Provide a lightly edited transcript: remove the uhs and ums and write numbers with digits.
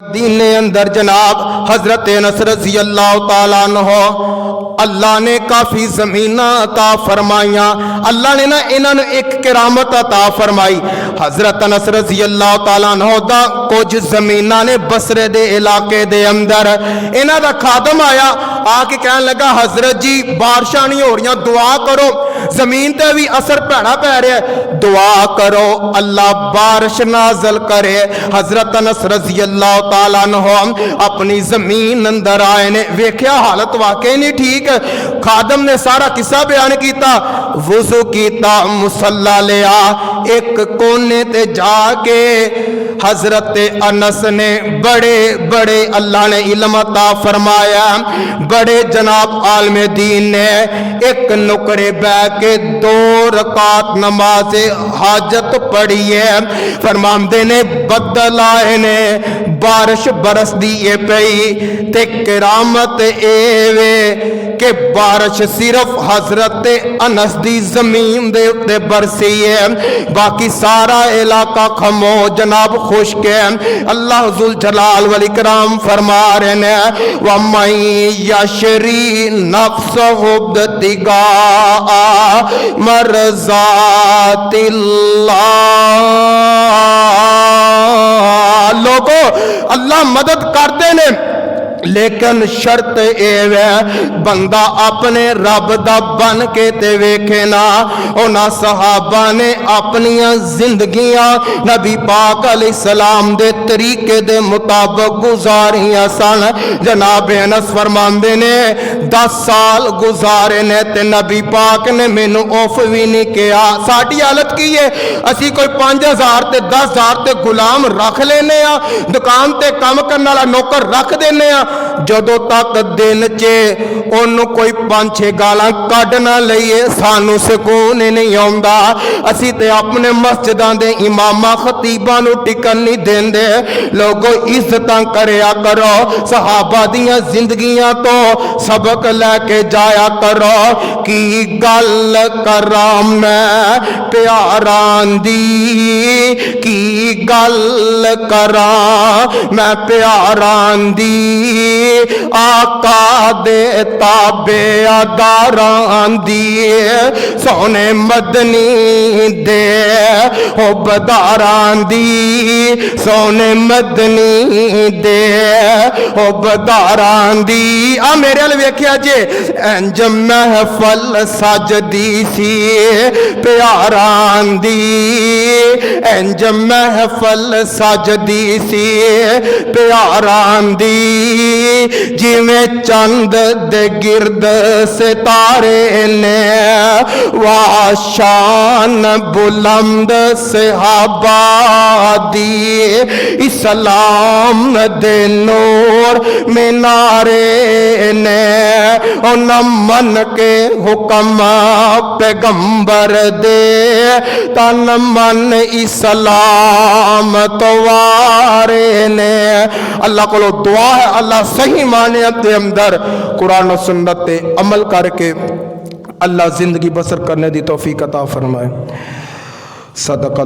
دین اندر جناب حضرت انس رضی اللہ تعالیٰ عنہ اللہ نے کافی زمینہ عطا فرمائیاں. اللہ نے نا انہاں نوں ایک کرامت عطا فرمائی. حضرت انس رضی اللہ تعالیٰ عنہ دا کچھ زمینہ نے بصرے دے علاقے دے اندر انہاں دا خادم آیا آ کے کہنے لگا حضرت جی بارشاں نہیں ہو رہی، دعا کرو، زمین تے بھی اثر پیڑا پہ رہا ہے، دعا کرو اللہ بارش نازل کرے. حضرت انس رضی اللہ تعالیٰ عنہ اپنی زمین اندر آئے نے، ویکھیا حالت واقعی نہیں ٹھیک. خادم نے سارا قصہ بیان کیتا، وضو کیتا، مصلی لیا، ایک کونے تے جا کے حضرت انس نے بڑے بڑے اللہ نے علم عطا فرمایا، بڑے جناب عالم دین نے ایک نکڑے بہ کے 2 رکعت نماز حاجت پڑھی ہے. فرماندے نے بدل آئے نے، بارش برس دیئے پئی تے کرامت ایوے کہ بارش صرف حضرت انس دی زمین دے اتے برسی ہے، باقی سارا علاقہ خمو جناب خشک ہے. اللہ ذوالجلال والاکرام فرما رہے ہیں وَمَن يَشْرِ نَفْسَهُ ابْتِغَاءَ مَرْضَاتِ اللَّهِ. لوگو اللہ مدد کرتے نے لیکن شرط اے ہے بندہ اپنے رب دا بن کے تے ویکھے نا. اونا صحابہ نے اپنی زندگیاں نبی پاک علیہ السلام دے طریقے دے مطابق گزاریاں سن. جناب انس فرماندے نے 10 سال گزارے نے تے نبی پاک نے مینوں اوف بھی نہیں کیا. ساڈی حالت کی ہے اسی کوئی 5000 تے 10000 تے غلام رکھ لینے ہاں، دکان تے کام کرنے والا نوکر رکھ دینے ہاں، جدوں تک دن چے انہوں کوئی 5-6 گالاں کڈ نہ لئیے سانو سکون نہیں آوندا. اسی تے اپنے مسجداں دے اماماں خطیباں نو ٹکن نہیں دیندے. لوگو عزتاں کریا کرو، صحابہ دیاں زندگیاں تو سبق لے کے جایا کرو. کی گل کراں میں پیاراں دی، کی گل کراں میں پیاراں دی، آقا دے تابع داراں دی، سونے مدنی دے عبداراں دی، سونے مدنی دے عبداراں دی. آ میرے ال ویکھیا جے انج محفل سجدی سی پیاراں دی، انج محفل سجدی سی پیاراں دی، جویں چند دے گرد ستارے نے واشان بلند صحابہ دی، اسلام دے نور مینارے نے ان من کے حکم پیغمبر دے تن من اسلام توارے نے. اللہ کو دعا ہے اللہ صحیح معنیت دے اندر قرآن و سنت تے عمل کر کے اللہ زندگی بسر کرنے دی توفیق عطا فرمائے. صدق اللہ.